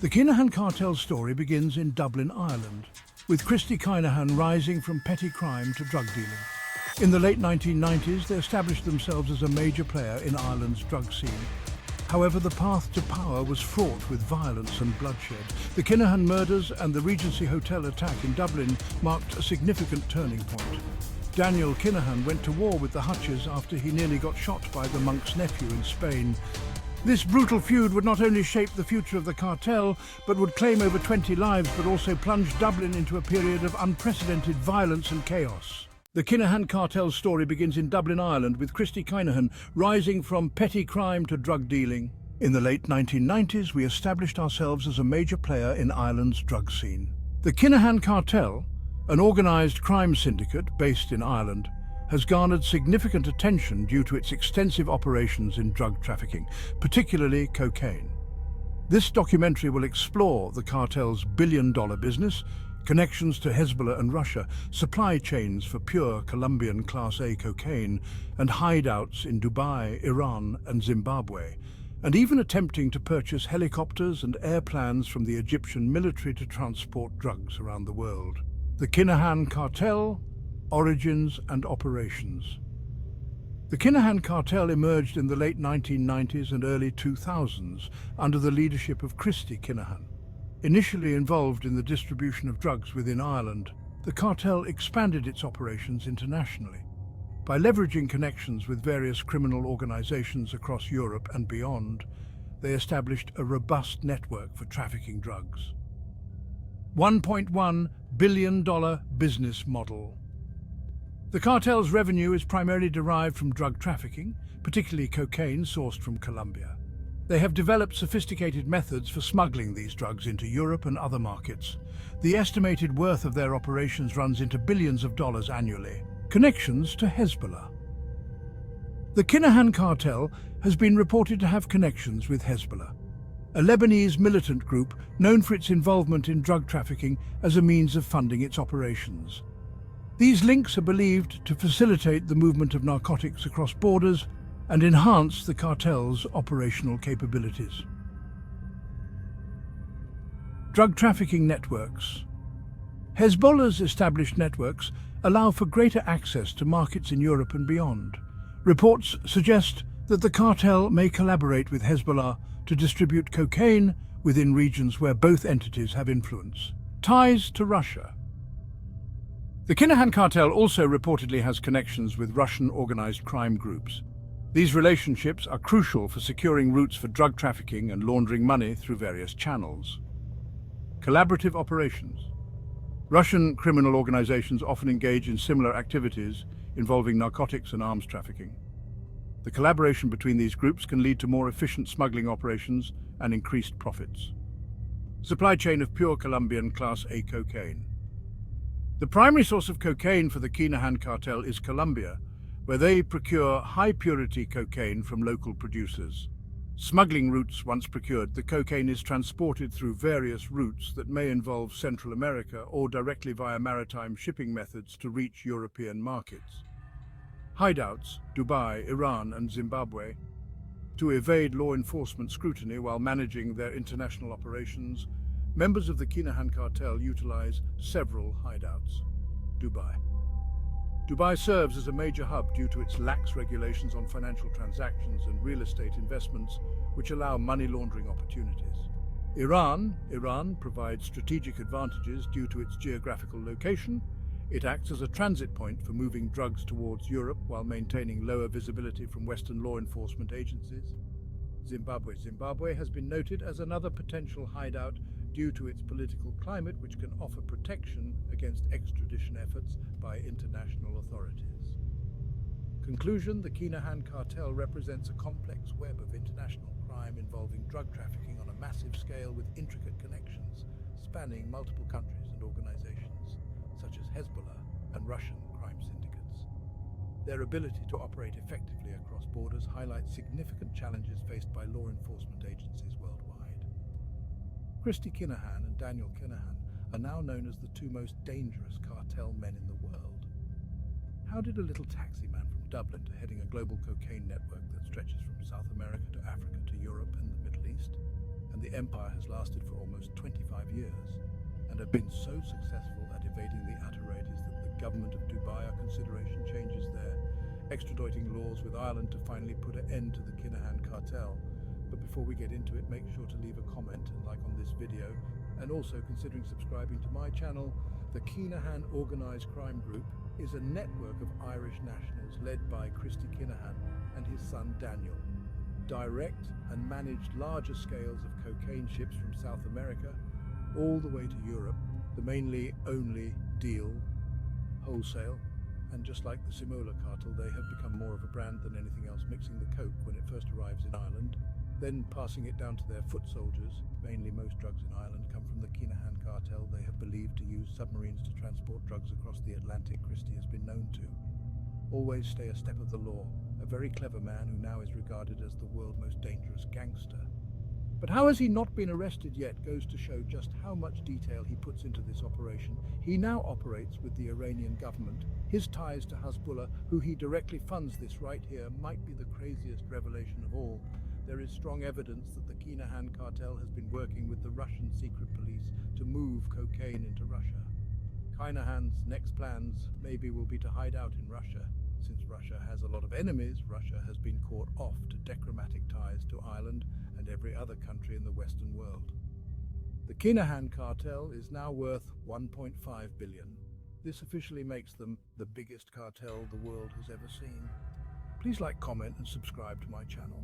The Kinahan Cartel story begins in Dublin, Ireland, with Christy Kinahan rising from petty crime to drug dealing. In the late 1990s, they established themselves as a major player in Ireland's drug scene. However, the path to power was fraught with violence and bloodshed. The Kinahan murders and the Regency Hotel attack in Dublin marked a significant turning point. Daniel Kinahan went to war with the Hutches after he nearly got shot by the monk's nephew in Spain. This brutal feud would not only shape the future of the cartel, but would claim over 20 lives, but also plunge Dublin into a period of unprecedented violence and chaos. The Kinahan Cartel story begins in Dublin, Ireland, with Christy Kinahan rising from petty crime to drug dealing. In the late 1990s, we established ourselves as a major player in Ireland's drug scene. The Kinahan Cartel, an organised crime syndicate based in Ireland, has garnered significant attention due to its extensive operations in drug trafficking, particularly cocaine. This documentary will explore the cartel's billion-dollar business, connections to Hezbollah and Russia, supply chains for pure Colombian Class A cocaine, and hideouts in Dubai, Iran and Zimbabwe, and even attempting to purchase helicopters and airplanes from the Egyptian military to transport drugs around the world. The Kinahan Cartel, origins and operations. The Kinahan Cartel emerged in the late 1990s and early 2000s under the leadership of Christy Kinahan. Initially involved in the distribution of drugs within Ireland, the cartel expanded its operations internationally. By leveraging connections with various criminal organizations across Europe and beyond, they established a robust network for trafficking drugs. $1.1 billion business model. The cartel's revenue is primarily derived from drug trafficking, particularly cocaine sourced from Colombia. They have developed sophisticated methods for smuggling these drugs into Europe and other markets. The estimated worth of their operations runs into billions of dollars annually. Connections to Hezbollah. The Kinahan Cartel has been reported to have connections with Hezbollah, a Lebanese militant group known for its involvement in drug trafficking as a means of funding its operations. These links are believed to facilitate the movement of narcotics across borders and enhance the cartel's operational capabilities. Drug trafficking networks. Hezbollah's established networks allow for greater access to markets in Europe and beyond. Reports suggest that the cartel may collaborate with Hezbollah to distribute cocaine within regions where both entities have influence. Ties to Russia. The Kinahan Cartel also reportedly has connections with Russian organized crime groups. These relationships are crucial for securing routes for drug trafficking and laundering money through various channels. Collaborative operations. Russian criminal organizations often engage in similar activities involving narcotics and arms trafficking. The collaboration between these groups can lead to more efficient smuggling operations and increased profits. Supply chain of pure Colombian Class A cocaine. The primary source of cocaine for the Kinahan Cartel is Colombia, where they procure high-purity cocaine from local producers. Smuggling routes once procured, the cocaine is transported through various routes that may involve Central America or directly via maritime shipping methods to reach European markets. Hideouts, Dubai, Iran and Zimbabwe. To evade law enforcement scrutiny while managing their international operations, members of the Kinahan Cartel utilize several hideouts. Dubai serves as a major hub due to its lax regulations on financial transactions and real estate investments, which allow money laundering opportunities. Iran provides strategic advantages due to its geographical location. It acts as a transit point for moving drugs towards Europe while maintaining lower visibility from Western law enforcement agencies. Zimbabwe has been noted as another potential hideout due to its political climate, which can offer protection against extradition efforts by international authorities. Conclusion: the Kinahan Cartel represents a complex web of international crime involving drug trafficking on a massive scale with intricate connections spanning multiple countries and organizations, such as Hezbollah and Russian crime syndicates. Their ability to operate effectively across borders highlights significant challenges faced by law enforcement agencies worldwide. Christy Kinahan and Daniel Kinahan are now known as the two most dangerous cartel men in the world. How did a little taxi man from Dublin to heading a global cocaine network that stretches from South America to Africa to Europe and the Middle East? And the empire has lasted for almost have been so successful at evading the authorities that the government of Dubai are considering changes their extraditing laws with Ireland to finally put an end to the Kinahan Cartel. But before we get into it, make sure to leave a comment and like on this video, and also considering subscribing to my channel. The Kinahan Organised Crime Group is a network of Irish nationals led by Christy Kinahan and his son Daniel. Direct and managed larger scales of cocaine ships from South America all the way to Europe. The mainly only deal wholesale, and just like the Hezbollah cartel, they have become more of a brand than anything else, mixing the coke when it first arrives in Ireland, then passing it down to their foot soldiers. Mainly most drugs in Ireland come from the Kinahan cartel. They have believed to use submarines to transport drugs across the Atlantic. Christy has been known to always stay a step of the law, a very clever man who now is regarded as the world's most dangerous gangster. But how has he not been arrested yet goes to show just how much detail he puts into this operation. He now operates with the Iranian government. His ties to Hezbollah, who he directly funds, this right here, might be the craziest revelation of all. There is strong evidence that the Kinahan cartel has been working with the Russian secret police to move cocaine into Russia. Kinahan's next plans maybe will be to hide out in Russia. Since Russia has a lot of enemies, Russia has been caught off to diplomatic ties to Ireland and every other country in the Western world. The Kinahan cartel is now worth $1.5 billion. This officially makes them the biggest cartel the world has ever seen. Please like, comment and subscribe to my channel.